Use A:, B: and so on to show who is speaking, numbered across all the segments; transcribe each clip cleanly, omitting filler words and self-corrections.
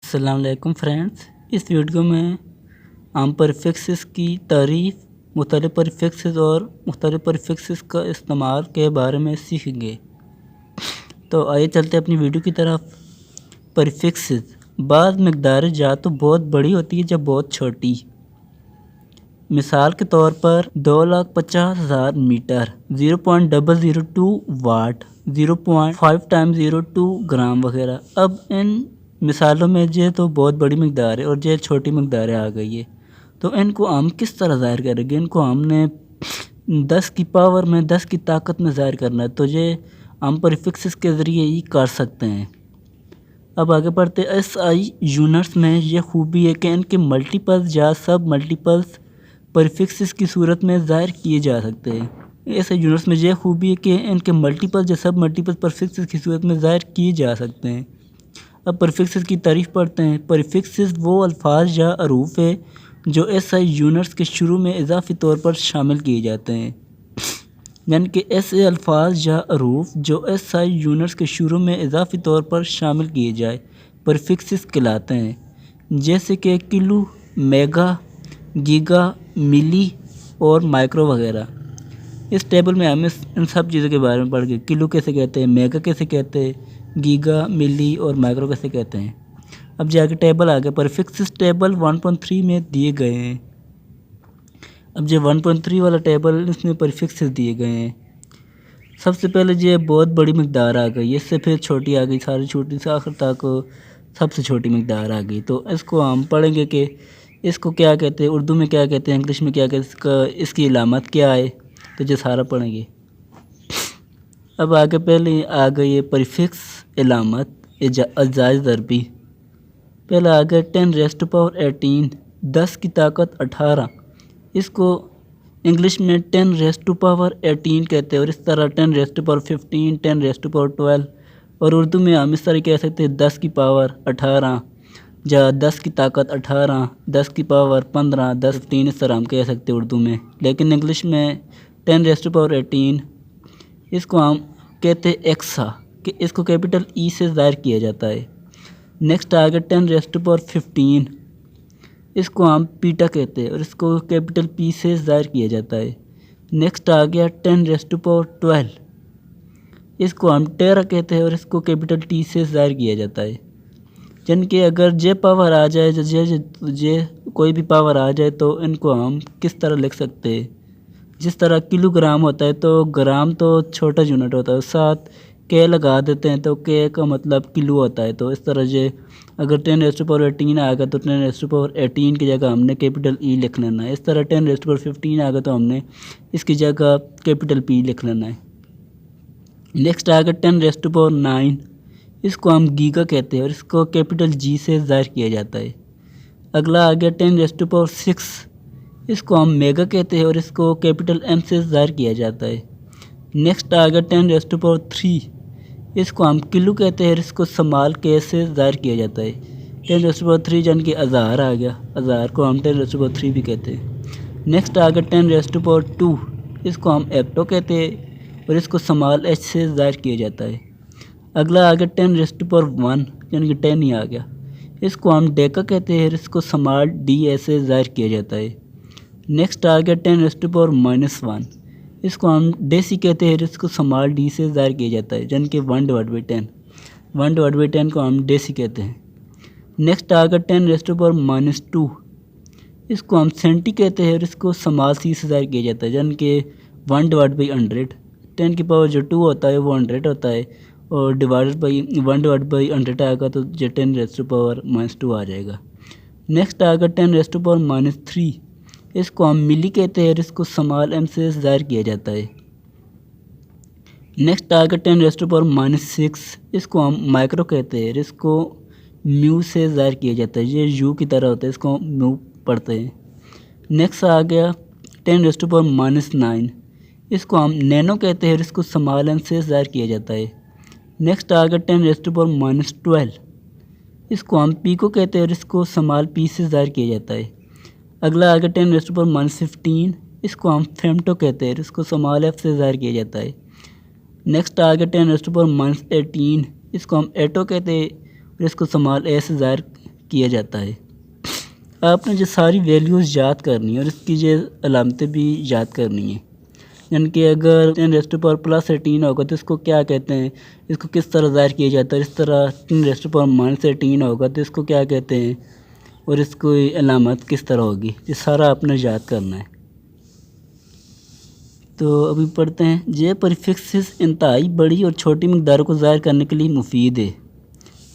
A: अस्सलाम वालेकुम फ्रेंड्स, इस वीडियो में हम प्रीफिक्सेस की तारीफ़, मुख्तलिफ़ प्रीफिक्सेस और मुख्तलिफ़ प्रीफिक्सेस का इस्तेमाल के बारे में सीखेंगे। तो आइए चलते अपनी वीडियो की तरफ। प्रीफिक्सेस बाद मकदार या तो बहुत बड़ी होती है या बहुत छोटी। मिसाल के तौर पर 2,50,000 मीटर, 0.002 वाट, 0.5 टाइम्स 02 ग्राम वगैरह। अब इन मिसालों में ये तो बहुत बड़ी मकदार है और ये छोटी मकदार आ गई है, तो इनको हम किस तरह ज़ाहिर करेंगे? इनको हमने 10 की पावर में 10 की ताकत में ज़ाहिर करना है, तो ये हम प्रीफिक्सेस के ज़रिए ही कर सकते हैं। अब आगे बढ़ते। एसआई यूनिट्स में ये खूबी है कि इनके मल्टीपल्स या सब मल्टीपल्स प्रीफिक्सेस की सूरत में ज़ाहिर किए जा सकते हैं। ऐसे यूनिट्स में यह खूबी है कि इनके मल्टीपल या सब मल्टीपल प्रीफिक्सेस की सूरत में ज़ाहिर किए जा सकते हैं। अब प्रीफिक्सेस की तारीफ़ पढ़ते हैं। प्रीफिक्सेस वो अल्फाज या अरूफ है जो एसआई यूनिट्स के शुरू में इजाफी तौर पर शामिल किए जाते हैं, यानी कि ऐसे अल्फाज या अरूफ जो एसआई यूनिट्स के शुरू में इजाफी तौर पर शामिल किए जाए प्रीफिक्सेस कहलाते हैं, जैसे कि किलो, मेगा, गीगा, मिली और माइक्रो वगैरह। इस टेबल में हम इन सब चीज़ों के बारे में पढ़ के किलो कैसे कहते हैं, मेगा कैसे कहते हैं, गीगा, मिली और माइक्रो कैसे कहते हैं। अब जाके टेबल आ गया। प्रीफिक्सेस टेबल 1.3 में दिए गए हैं। अब जो 1.3 वाला टेबल, इसमें प्रीफिक्सेस दिए गए हैं। सबसे पहले ये बहुत बड़ी मकदार आ गई, इससे फिर छोटी आ गई, सारी छोटी से आखिर तक सबसे छोटी मकदार आ गई। तो इसको हम पढ़ेंगे कि इसको क्या कहते हैं, उर्दू में क्या कहते हैं, इंग्लिश में क्या कहते हैं, इसकी इलामत क्या है, तो ये सारा पढ़ेंगे। अब आगे पहले आ गई है प्रीफिक्स इलामत अजाइज़ ज़रबी। पहला आ गया 10⁻18, 10 की ताकत 18। इसको इंग्लिश में 10⁻18 कहते हैं और इस तरह 10⁻15, 10⁻12 और उर्दू में हम इस तरह कह सकते हैं 10 की पावर 18 या 10 की ताकत 18, 10 की पावर 15, 10, 15 इस तरह हम कह सकते हैं उर्दू में। लेकिन इंग्लिश में 10⁻18 इसको हम कहते हैं एक्सा, कि इसको कैपिटल ई से ज़ाहिर किया जाता है। नेक्स्ट आ गया 10⁻15, इसको हम पीटा कहते हैं और इसको कैपिटल पी से ज़ाहिर किया जाता है। नेक्स्ट आ गया 10⁻12, इसको हम टेरा कहते हैं और इसको कैपिटल टी से ज़ाहिर किया जाता है। यानी कि अगर जे पावर आ जाए, जे कोई भी पावर आ जाए, तो इनको हम किस तरह लिख सकते हैं? जिस तरह किलोग्राम होता है तो ग्राम तो छोटा यूनिट होता है, साथ के लगा देते हैं तो के का मतलब किलो होता है। तो इस तरह से अगर 10⁻18 आ गया तो 10⁻18 की जगह हमने कैपिटल ई लिख लेना है। इस तरह 10⁻15 आ गया तो हमने इसकी जगह कैपिटल पी लिख लेना है। नेक्स्ट आ गया 10⁻9, इसको हम गीगा कहते हैं और इसको कैपिटल जी से ज़ाहिर किया जाता है। अगला आ गया 10⁻6, इसको हम मेगा कहते हैं और इसको कैपिटल एम से ज़ाहिर किया जाता है। नेक्स्ट आ गया 10⁻3, इसको हम किलो कहते हैं और इसको स्मॉल के से ज़ाहिर किया जाता है। 10⁻3 यानी कि हज़ार आ गया, हज़ार को हम 10⁻3 भी कहते हैं। नेक्स्ट आ गया 10⁻2, इसको हम एक्टो कहते हैं और इसको स्मॉल एच से ज़ाहिर किया जाता है। अगला आ गया 10⁻1 यानी कि 10 ही आ गया, इसको हम डेका कहते हैं और इसको स्मॉल डी ए से ज़ाहिर किया जाता है। नेक्स्ट आ गया 10⁻−1, इसको हम डेसी कहते हैं और इसको स्मॉल डी से ज़ाहिर किया जाता है, यानी कि 1/10। 1/10 को हम डेसी कहते हैं। नेक्स्ट आ गया 10⁻−2, इसको हम सेंटी कहते हैं और इसको स्मॉल सी से ज़ाहिर किया जाता है, यानी कि 1/100। 10 की पावर जो 2 होता है वो 100 होता है और डिवाइडेड बाई 1/100 आएगा तो जो 10⁻−2 आ जाएगा। नेक्स्ट आ गया 10⁻−3, इसको हम मिली कहते हैं और इसको स्मॉल एम से ज़ाहिर किया जाता है। नेक्स्ट आ गया 10⁻−6, इसको हम माइक्रो कहते हैं और इसको म्यू से ज़ाहिर किया जाता है, ये यू की तरह होता है, इसको म्यू पढ़ते हैं। नेक्स्ट आ गया 10⁻−9, इसको हम नैनो कहते हैं और इसको स्मॉल एम से ज़ाहिर किया जाता है। नेक्स्ट आ गया 10⁻12, इसको हम पीको कहते हैं और इसको स्मॉल पी से ज़ाहिर किया जाता है। अगला आ गया 10⁻−15, इसको हम फेमटो कहते हैं और इसको स्मॉल एफ से ज़ाहिर किया जाता है। नेक्स्ट आ गया 10⁻18, इसको हम एटो कहते हैं और इसको स्मॉल ए से ज़ाहिर किया जाता है। आपने जो सारी वैल्यूज़ याद करनी है और इसकी जो अलामतें भी याद करनी है। यानी कि अगर 10⁻+18 होगा तो इसको क्या कहते हैं, इसको किस तरह ज़ाहिर किया जाता है। इस तरह 10⁻−18 होगा तो इसको क्या कहते हैं और इसको अलामत किस तरह होगी, ये सारा आपने याद करना है। तो अभी पढ़ते हैं। ये प्रीफिक्सेस इंतहाई बड़ी और छोटी मकदारों को ज़ाहिर करने के लिए मुफीद है।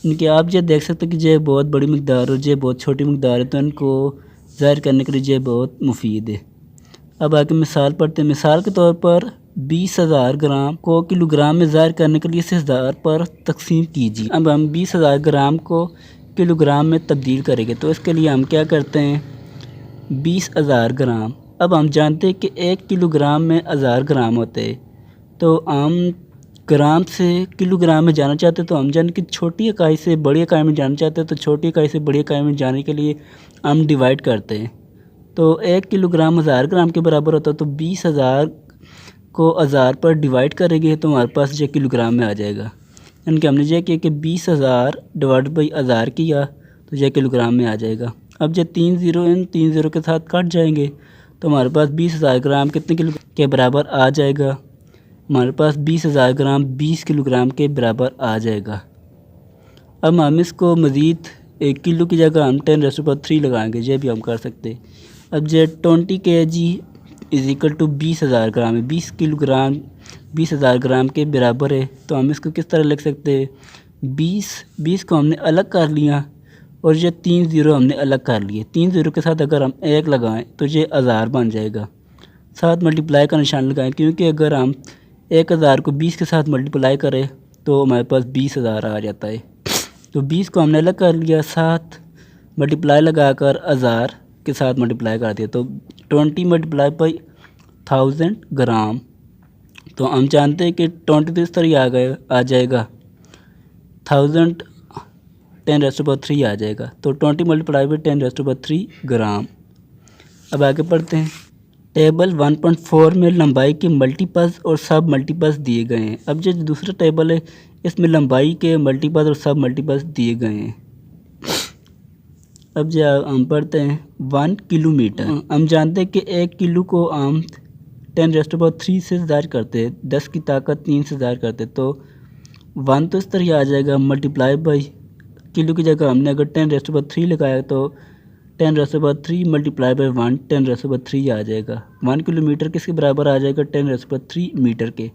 A: इनके आप ये देख सकते हैं कि ये बहुत बड़ी मकदार और ये बहुत छोटी मकदार है, तो इनको ज़ाहिर करने के लिए ये बहुत मुफीद है। अब आगे मिसाल पढ़ते हैं। मिसाल के तौर पर 20,000 ग्राम को किलोग्राम में ज़ाहिर करने के लिए इसे 1000 पर तकसीम कीजिए। अब हम 20,000 ग्राम को किलोग्राम में तब्दील करेंगे, तो इसके लिए हम क्या करते हैं, 20,000 ग्राम। अब हम जानते हैं कि 1 किलोग्राम में 1000 ग्राम होते हैं, तो हम ग्राम से किलोग्राम में जाना चाहते हैं, तो हम जान कि छोटी इकाई से बड़ी इकाई में जाना चाहते हैं, तो छोटी इकाई से बड़ी इकाई में जाने के लिए हम डिवाइड करते हैं। तो 1 किलोग्राम 1000 ग्राम के बराबर होता है, तो 20,000 को 1000 पर डिवाइड करेंगे तो हमारे पास ये किलोग्राम में आ जाएगा। यानी कि हमने ये किया कि 20,000 डिवाइड बाई 1000 किया तो यह किलोग्राम में आ जाएगा। अब जब 3 ज़ीरो इन 3 ज़ीरो के साथ कट जाएंगे तो हमारे पास 20,000 ग्राम कितने किलो के बराबर आ जाएगा, हमारे पास 20,000 ग्राम 20 किलोग्राम के बराबर आ जाएगा। अब हम इसको मज़ीद 1 किलो की जगह हम 10⁻³ लगाएंगे, ये भी हम कर सकते हैं। अब जो 20 kg इज़ इक्वल टू 20,000 ग्राम है, 20 किलोग्राम 20,000 ग्राम के बराबर है, तो हम इसको किस तरह लिख सकते हैं, 20 को हमने अलग कर लिया और ये 3 ज़ीरो हमने अलग कर लिए। 3 ज़ीरो के साथ अगर हम 1 लगाएं तो ये 1000 बन जाएगा। साथ मल्टीप्लाई का निशान लगाएं, क्योंकि अगर हम 1000 को 20 के साथ मल्टीप्लाई करें तो हमारे पास 20,000 आ जाता है। तो 20 को हमने अलग कर लिया, साथ मल्टीप्लाई लगाकर 1000 के साथ मल्टीप्लाई कर दिया, तो 20 मल्टीप्लाई बाई 1000 ग्राम। तो हम जानते हैं कि 20 तो इस तरह आ जाएगा, 1000 10⁻³ आ जाएगा, तो 20 मल्टीप्लाई बाई 10⁻³ ग्राम। अब आगे पढ़ते हैं। टेबल 1.4 में लंबाई के मल्टीपल्स और सब मल्टीपल्स दिए गए हैं। अब जो दूसरा टेबल है इसमें लंबाई के मल्टीपल्स और सब मल्टीपल्स दिए गए हैं। अब जो हम पढ़ते हैं 1 किलोमीटर। हम जानते हैं कि 1 किलो को हम 10⁻³ से ज़ाहिर करते हैं, 10 की ताकत 3 से ज़ाहिर करते, तो 1 तो इस तरह आ जाएगा, मल्टीप्लाई बाई किलो की जगह हमने अगर 10⁻³ लगाया तो 10⁻³ मल्टीप्लाई बाई 1 10⁻³ आ जाएगा। 1 किलोमीटर किसके बराबर आ जाएगा, 10⁻³ मीटर के।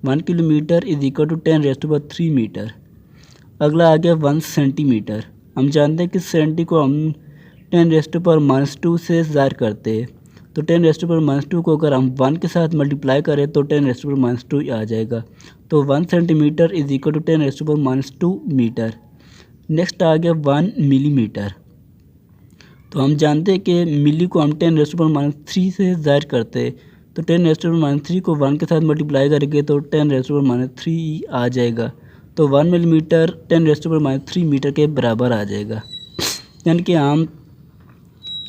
A: 1 kilometre is equal to 10⁻³ metre. अगला आ गया 1 सेंटीमीटर। हम जानते हैं कि सेंटी को हम 10⁻² से ज़ाहिर करते हैं, तो 10⁻² को अगर हम 1 के साथ मल्टीप्लाई करें तो 10⁻² आ जाएगा। तो 1 centimetre is equal to 10⁻² metre. Next आ गया 1 मिलीमीटर। तो हम जानते हैं कि मिली को हम 10⁻³ से ज़ाहिर करते हैं, तो 10⁻³ को 1 के साथ मल्टीप्लाई करेंगे तो 10⁻³ आ जाएगा। तो 1 मिलीमीटर 10⁻³ मीटर के बराबर आ जाएगा। यानी कि हम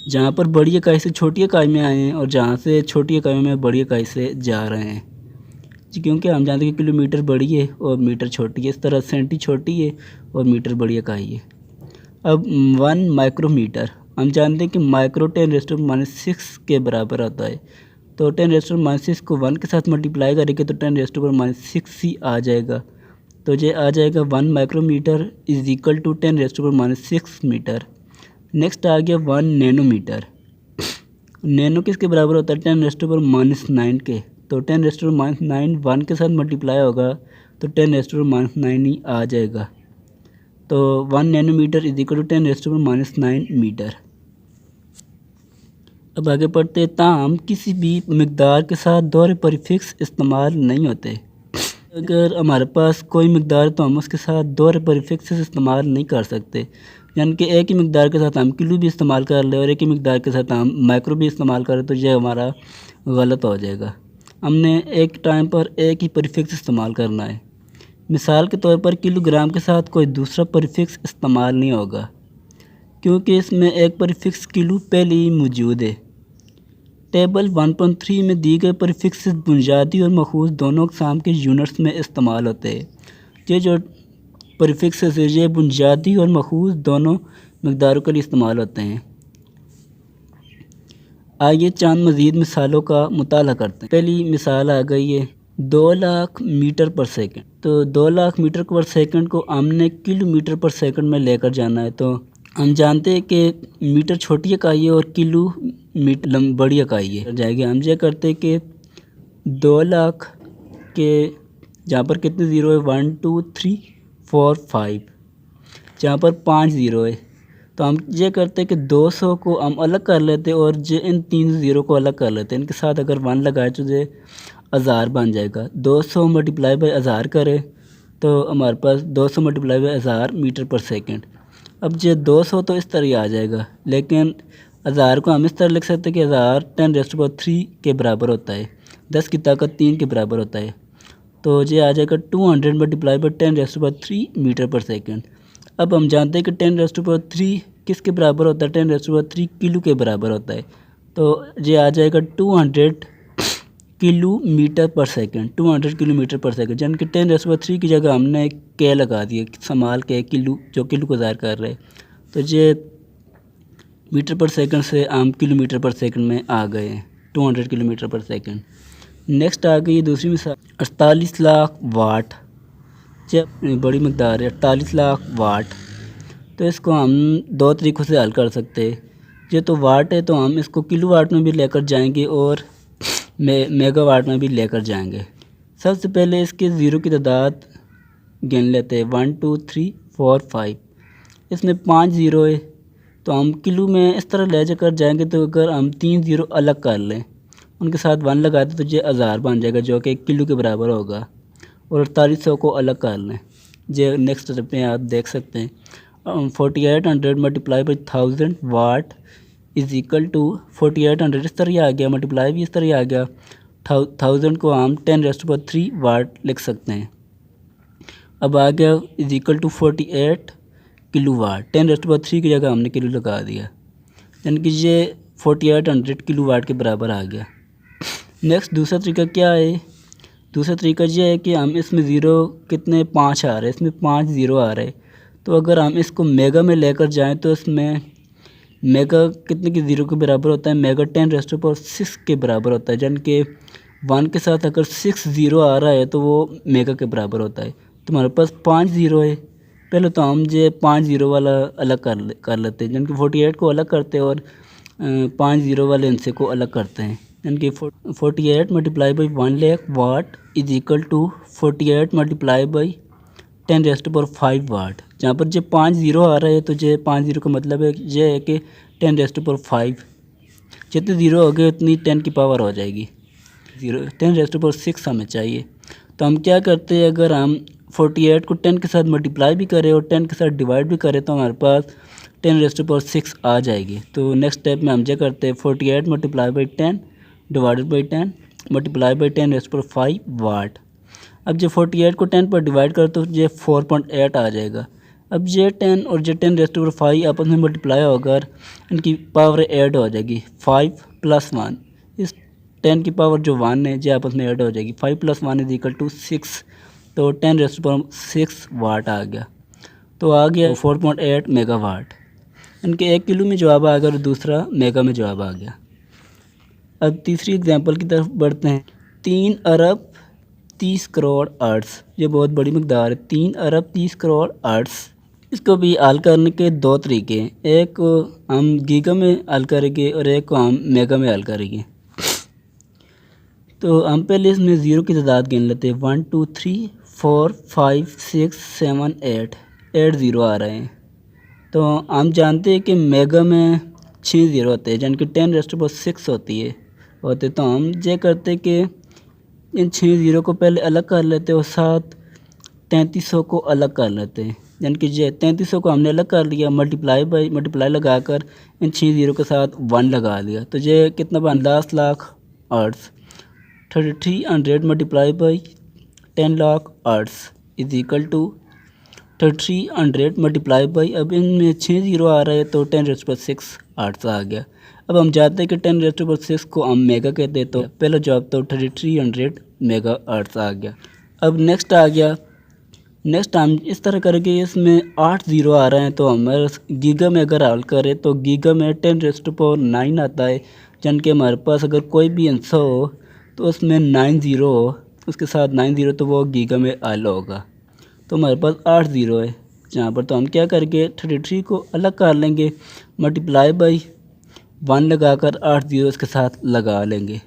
A: जहाँ पर बड़ी इकाई से छोटी इकाई में आए हैं और जहाँ से छोटी इकाई में बड़ी इकाई से जा रहे हैं जी, क्योंकि हम जानते हैं कि किलोमीटर बड़ी है और मीटर छोटी है, इस तरह सेंटी छोटी है और मीटर बड़ी इकाई है। अब 1 माइक्रोमीटर। हम जानते हैं कि माइक्रो 10⁻⁻6 के बराबर होता है, तो 10⁻⁻6 को 1 के साथ मल्टीप्लाई करेंगे तो 10⁻⁻6 ही आ जाएगा। तो ये आ जाएगा 1 micrometre is equal to 10⁻⁻6 metre. Next आ गया 1 नैनोमीटर। नैनो किसके बराबर होता है, 10⁻⁻9 के, तो 10⁻⁻9 1 के साथ मल्टीप्लाई होगा तो 10⁻⁻9 ही आ जाएगा। तो 1 nanometre is equal to 10⁻⁻9 metre. अब आगे पढ़ते हैं। ताहम किसी भी मकदार के साथ दोहरे प्रीफिक्स इस्तेमाल नहीं होते। अगर हमारे पास कोई मकदार है तो हम उसके साथ दोहरे प्रीफिक्स इस्तेमाल नहीं कर सकते। यानी कि एक ही मकदार के साथ हम किलो भी इस्तेमाल कर ले और एक ही मकदार के साथ हम माइक्रो भी इस्तेमाल करें तो ये हमारा गलत हो जाएगा। हमने एक टाइम पर एक ही प्रीफिक्स इस्तेमाल करना है। मिसाल के तौर पर किलोग्राम के साथ कोई दूसरा प्रीफिक्स इस्तेमाल नहीं होगा, क्योंकि इसमें एक प्रीफिक्स किलो पहले ही मौजूद है। टेबल 1.3 में दी गए प्रीफिक्स बुनियादी और मखूज़ दोनों अक़साम के यूनिट्स में इस्तेमाल होते हैं। ये जो प्रीफिक्स है ये बुनियादी और मखूज़ दोनों मकदारों के लिए इस्तेमाल होते हैं। आइए चंद मज़ीद मिसालों का मुताला करते हैं। पहली मिसाल आ गई है 2 लाख मीटर पर सेकंड। तो 2 लाख मीटर पर सेकंड को हमने किलोमीटर पर सेकंड में लेकर जाना है। तो हम जानते हैं कि मीटर छोटी इकाई है और किलो मीटर बड़ी इकाई है जाएगी। हम ये करते हैं कि 2 लाख के जहाँ पर कितने ज़ीरो है 1 2 3 4 5, जहाँ पर 5 ज़ीरो है तो हम ये करते हैं कि 200 को हम अलग कर लेते हैं और जो इन 3 ज़ीरो को अलग कर लेते हैं। इनके साथ अगर 1 लगाए तो ये 1000 बन जाएगा। 200 मल्टीप्लाई बाई 1000 करें तो हमारे पास 200 मल्टीप्लाई बाई 1000 मीटर पर सेकंड। अब ये 200 तो इस तरह आ जाएगा, लेकिन 1000 को हम इस तरह लिख सकते हैं कि 1000 10⁻³ के बराबर होता है, 10 की ताकत 3 के बराबर होता है। तो ये आ जाएगा 200 मल्टीप्लाई बाई 10⁻³ मीटर पर सेकंड। अब हम जानते हैं कि 10⁻³ किसके बराबर होता है, 10⁻³ किलो के बराबर होता है। तो ये आ जाएगा 200 किलोमीटर पर सेकंड, 200 किलोमीटर पर सेकंड, यानी कि 10⁻³ की जगह हमने के लगा दिए, संभाल के किलो, जो किलो को ज़ाहिर कर रहे हैं। तो ये मीटर पर सेकंड से हम किलोमीटर पर सेकंड में आ गए हैं, 200 किलोमीटर पर सेकंड। नेक्स्ट आ गई दूसरी मिसाल 48 लाख वाट। जब बड़ी मकदार है 48 लाख वाट, तो इसको हम 2 तरीक़ों से हल कर सकते हैं। ये तो वाट है तो हम इसको किलो वाट में भी लेकर जाएंगे और मेगा वाट में भी लेकर जाएंगे। सबसे पहले इसके ज़ीरो की तादाद गिन लेते हैं 1 2 3 4 5। इसमें 5 ज़ीरो है तो हम किलो में इस तरह ले जाकर जाएंगे। तो अगर हम 3 ज़ीरो अलग कर लें, उनके साथ 1 लगा दें तो ये 1000 बन जाएगा, जो कि 1 किलो के बराबर होगा। और 4800 को अलग कर लें, ये नेक्स्ट स्टेप में आप देख सकते हैं। 4800 multiply by 1000 watt is equal to 4800 इस तरह आ गया, मल्टीप्लाई भी इस तरह आ गया। 1000 को हम 10⁻³ वाट लिख सकते हैं। अब आ गया is equal to 48 kilowatt, 10⁻³ की जगह हमने किलो लगा दिया, यानी कि ये 4800 किलो वाट के बराबर आ गया। नेक्स्ट दूसरा तरीका क्या है, दूसरा तरीका ये है कि हम इसमें ज़ीरो कितने 5 आ रहे हैं, इसमें 5 ज़ीरो आ रहे हैं। तो अगर हम इसको मेगा में लेकर जाएं तो इसमें मेगा कितने के ज़ीरो के बराबर होता है, मेगा 10⁻6 के बराबर होता है, यानी कि 1 के साथ अगर 6 ज़ीरो आ रहा है तो वो मेगा के बराबर होता है। तो हमारे पास 5 ज़ीरो है, पहले तो हम ये 5 ज़ीरो वाला अलग कर लेते हैं, यानी कि 48 को अलग करते हैं और 5 ज़ीरो वाले इनसे को अलग करते हैं, यानी कि 48 multiply by 1 lakh watt is equal to 48 multiply by 10⁻5 watt. जहाँ पर जो 5 ज़ीरो आ रहा है तो ये 5 ज़ीरो का मतलब है ये है कि 10⁻5, जितने ज़ीरो हो गए उतनी 10 की पावर हो जाएगी। 10⁻6 हमें चाहिए। तो हम क्या करते हैं, अगर हम 48 को 10 के साथ मल्टीप्लाई भी करें और 10 के साथ डिवाइड भी करें तो हमारे पास 10⁻6 आ जाएगी। तो नेक्स्ट स्टेप में हम क्या करते हैं, 48 multiply by 10 divided by 10 multiply by 10⁻5 वाट। अब जो 48 को 10 पर डिवाइड कर तो ये 4.8 आ जाएगा। अब ये 10 और ये 10⁻5 आपस में मल्टीप्लाई होकर इनकी पावर ऐड हो जाएगी, 5 + 1। इस 10 की पावर जो 1 है ये आपस में ऐड हो जाएगी, 5 + 1 इज इक्वल टू 6। तो 10⁻6 वाट आ गया। तो आ गया 4.8 मेगावाट। इनके 1 किलो में जवाब आ गया और दूसरा मेगा में जवाब आ गया। अब तीसरी एग्जांपल की तरफ बढ़ते हैं। 3 अरब 30 करोड़ अर्ट्स, ये बहुत बड़ी मकदार है, 3 अरब 30 करोड़ अर्ट्स। इसको भी हल करने के 2 तरीके हैं, एक को हम गीगा में हल करेंगे और एक को हम मेगा में हल करेंगे। तो हम पहले इसमें ज़ीरो की तादाद गिन लेते हैं, 1 2 3 4 5 6 7 8 ज़ीरो आ रहे हैं। तो हम जानते हैं कि मेगा में 6 ज़ीरो होते हैं, यानी कि 10⁻6 होती है। तो हम ये करते कि इन 6 ज़ीरो को पहले अलग कर लेते हैं और साथ 3300 को अलग कर लेते हैं, यानी कि ये 3300 को हमने अलग कर लिया, मल्टीप्लाई लगाकर इन 6 ज़ीरो के साथ 1 लगा दिया। तो ये कितना बन 10 लाख अर्ट्स। 3300 मल्टीप्लाई बाई 10 लाख अर्ट्स is equal to 3300 multiply by, अब इनमें 6 ज़ीरो आ रहा है तो 10⁻6 अर्ट्स आ गया। अब हम जानते हैं कि 10⁻6 को हम मेगा कहते हैं, तो पहला जवाब तो 3300 मेगा अर्ट्स आ गया। अब नेक्स्ट आ गया नेक्स्ट हम इस तरह करके इसमें 8 ज़ीरो आ रहे हैं, तो हमारे गीगा में अगर हल करें तो गीगा में 10⁻9 आता है। यानी कि हमारे पास अगर कोई भी आंसर हो तो उसमें 9 ज़ीरो हो, उसके साथ 9 ज़ीरो, तो वो गीगा में हल होगा। तो हमारे पास 8 ज़ीरो है जहाँ पर, तो हम क्या करेंगे 33 को अलग कर लेंगे, मल्टीप्लाई बाई 1 लगाकर 8 ज़ीरो इसके साथ लगा लेंगे।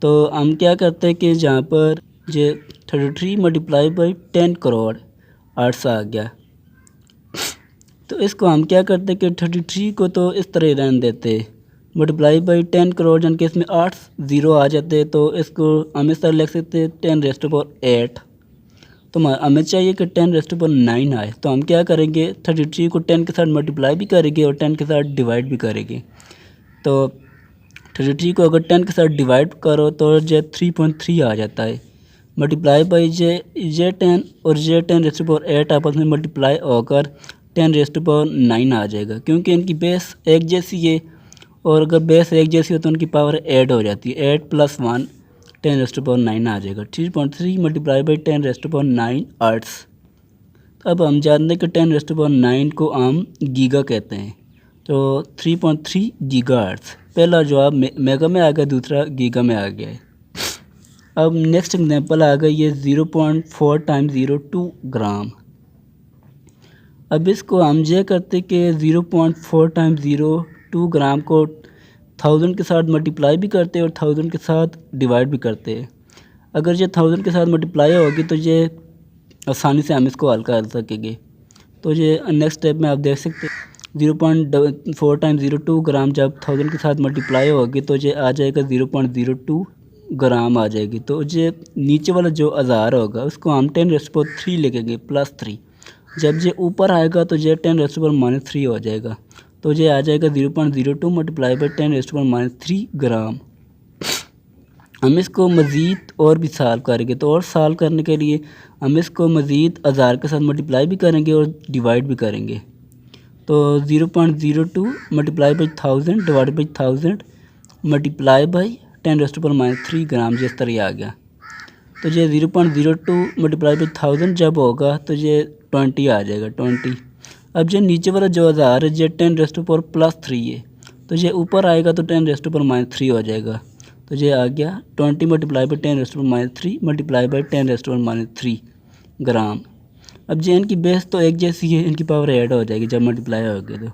A: तो हम क्या करते हैं कि जहाँ पर ये 33 मल्टीप्लाई बाई 10 करोड़ 8 आ गया, तो इसको हम क्या करते हैं कि 33 को तो इस तरह रहने देते, मल्टीप्लाई बाई 10 करोड़, यानी कि इसमें 8 ज़ीरो आ जाते, तो इसको हम इस तरह लिख सकते हैं 10⁸8। तो हमें चाहिए कि 10⁻9 आए, तो हम क्या करेंगे 33 को 10 के साथ मल्टीप्लाई भी करेंगे और 10 के साथ डिवाइड भी करेंगे। तो 33 को अगर 10 के साथ डिवाइड करो तो ये 3.3 आ जाता है, मल्टीप्लाई बाई जे 10 और जे 10⁸8 आपस में मल्टीप्लाई होकर 10⁻9 आ जाएगा, क्योंकि इनकी बेस एक जैसी है, और अगर बेस एक जैसी हो तो उनकी पावर ऐड हो जाती है, 8 + 1 10⁻9 आ जाएगा। 3.3 मल्टीप्लाई बाई 10⁻9 आर्ट्स। अब हम जानते हैं कि 10⁻9 को हम गीगा कहते हैं, तो 3.3 गीगा हर्ट्ज़। पहला जवाब मेगा में आ गया, दूसरा गीगा में आ गया है। अब नेक्स्ट एग्जांपल आ गई है 0.4 × 0.2 ग्राम। अब इसको हम ये करते कि 0.4 × 0.2 ग्राम को 1000 के साथ मल्टीप्लाई भी करते और 1000 के साथ डिवाइड भी करते हैं। अगर ये 1000 के साथ मल्टीप्लाई होगी तो ये आसानी से हम इसको हल कर सकेंगे। तो ये नेक्स्ट स्टेप में आप देख सकते हैं 0.4 × 0.2 ग्राम जब 1000 के साथ मल्टीप्लाई होगी तो ये आ जाएगा 0.02 ग्राम आ जाएगी। तो ये नीचे वाला जो 1000 होगा उसको हम 10⁻3 लिखेंगे +3। जब ये ऊपर आएगा तो ये 10⁻3 हो जाएगा, तो ये आ जाएगा 0.02 मल्टीप्लाई बाई 10⁻3 ग्राम। हम इसको मज़ीद और भी सॉल्व करेंगे, तो और सॉल्व करने के लिए हम इसको मज़ीद 1000 के साथ मल्टीप्लाई भी करेंगे और डिवाइड भी करेंगे। तो 0.02 multiply by 1000 divide by 1000 multiply by 10⁻3 ग्राम, जिस तरह आ गया। तो ये 0.02 मल्टीप्लाई बाई 1000 जब होगा तो ये 20 आ जाएगा, 20। अब ये नीचे वाला जो 1000 है ये 10⁻3 है, तो ये ऊपर आएगा तो 10⁻3 हो जाएगा। तो ये आ गया 20 मल्टीप्लाई बाई 10⁻3 मल्टीप्लाई बाई 10⁻3 ग्राम। अब ये इनकी बेस तो एक जैसी है, इनकी पावर ऐड हो जाएगी जब मल्टीप्लाई होगी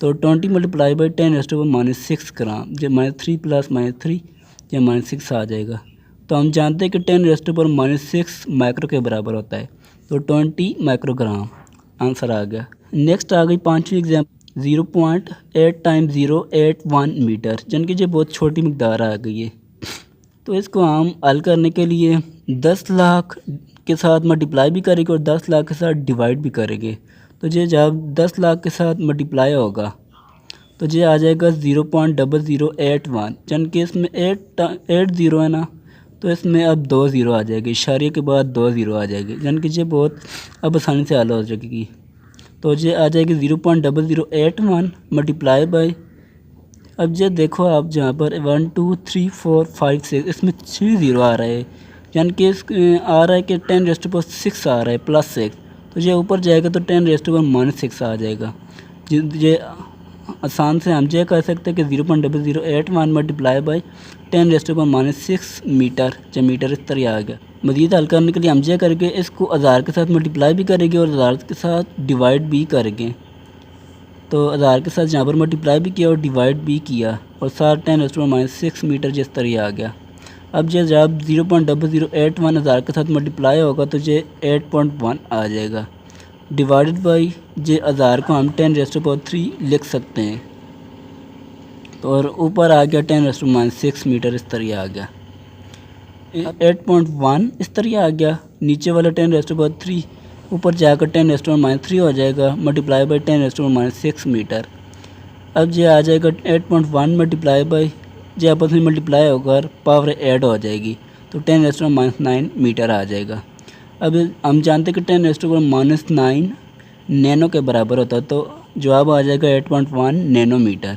A: तो 20 मल्टीप्लाई बाई 10⁻6 ग्राम, ये -3 + -3 ये -6 आ जाएगा। तो हम जानते हैं कि 10⁻6 माइक्रो के बराबर होता है, तो 20 माइक्रोग्राम आंसर आ गया। नेक्स्ट आ गई पाँचवीं एग्जाम्पल 0.8 × 0.81 मीटर, यानी कि ये बहुत छोटी मकदार आ गई है। तो इसको हम हल करने के लिए 10 लाख के साथ मल्टीप्लाई भी करेंगे और 10 लाख के साथ डिवाइड भी करेंगे। तो ये जब 10 लाख के साथ मल्टीप्लाई होगा तो ये आ जाएगा 0.0081, यानी कि इसमें 8 ज़ीरो है ना, तो इसमें अब 2 ज़ीरो आ जाएगी, इशारे के बाद 2 ज़ीरो आ जाएगी, यानी कि ये बहुत अब आसानी से हल हो जाएगी। तो ये आ जाएगी 0.0081 मल्टीप्लाई बाई, अब ये देखो आप जहाँ पर 1 2 3 4 5 6 इसमें 6 ज़ीरो आ रहा है, यानी कि आ रहा है कि 10⁻6 आ रहा है +6, तो ये ऊपर जाएगा तो 10⁻6 आ जाएगा। ये आसान से हम ये कह सकते हैं कि 0.0081 मल्टीप्लाई बाई 10⁻6 मीटर, जो मीटर इस तरह आ गया। मज़ीद हल करने के लिए हम ये करेंगे इसको 1000 के साथ मल्टीप्लाई भी करेंगे और 1000 के साथ डिवाइड भी करेंगे। तो 1000 के साथ यहाँ पर मल्टीप्लाई भी किया और डिवाइड भी किया और साथ 10⁻6 मीटर जिस तरह आ गया। अब ये जब 0.0081 1000 के साथ मल्टीप्लाई होगा तो ये 8.1 आ जाएगा, डिवाइडेड बाई जे 1000 को हम 10⁻3 लिख सकते हैं, तो और ऊपर आ गया 10⁻6 मीटर इस तरह आ गया। 8.1 इस तरह आ गया, नीचे वाला 10⁻3 ऊपर जाकर 10⁻3 हो जाएगा मल्टीप्लाई बाई 10⁻6 मीटर। अब ये आ जाएगा 8.1 मल्टीप्लाई बाई, जो आपस में मल्टीप्लाई होकर पावर ऐड हो जाएगी तो 10⁻9 मीटर आ जाएगा। अब हम जानते हैं कि 10⁻9 नैनो के बराबर होता है, तो जवाब आ जाएगा 8.1 नैनोमीटर।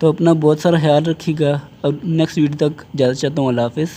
A: तो अपना बहुत सारा ख्याल रखिएगा। अब नेक्स्ट वीडियो तक ज़्यादा चाहता हूँ। अल्लाह हाफ़िज़।